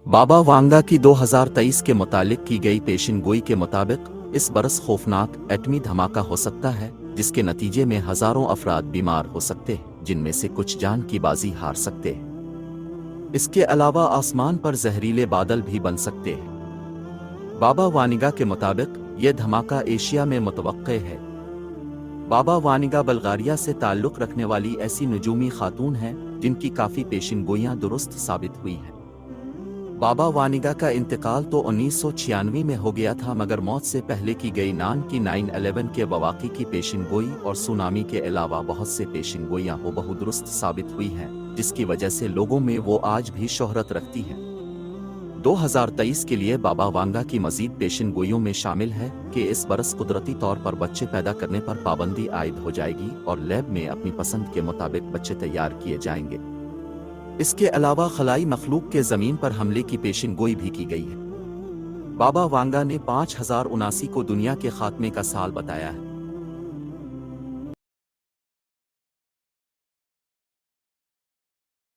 बाबा वांगा की 2023 के मुतालिक की गई पेशिन गोई के मुताबिक इस बरस खौफनाक एटमी धमाका हो सकता है जिसके नतीजे में हजारों अफराद बीमार हो सकते हैं, जिनमें से कुछ जान की बाजी हार सकते हैं। इसके अलावा आसमान पर जहरीले बादल भी बन सकते हैं। बाबा वानिगा के मुताबिक यह धमाका एशिया में मुतवक्के है। बाबा वानिगा बल्गारिया से ताल्लुक़ रखने वाली ऐसी नजूमी खातून हैं जिनकी काफ़ी पेशिन गोइयाँ दुरुस्त साबित हुई हैं। बाबा वानिगा का इंतकाल तो 1996 में हो गया था, मगर मौत से पहले की गई नान की 9/11 के बवाक़ी की पेशिन गोई और सुनामी के अलावा बहुत से पेशिन गोइयाँ हुबहू दुरुस्त साबित हुई हैं, जिसकी वजह से लोगों में वो आज भी शोहरत रखती हैं। 2023 के लिए बाबा वांगा की मजीद पेशिन गोइयों में शामिल है कि इस बरस कुदरती तौर पर बच्चे पैदा करने पर पाबंदी आयद हो जाएगी और लैब में अपनी पसंद के मुताबिक बच्चे तैयार किए जाएंगे। इसके अलावा खलाई मखलूक के ज़मीन पर हमले की पेशिन गोई भी की गई है। बाबा वांगा ने 5079 को दुनिया के खात्मे का साल बताया है।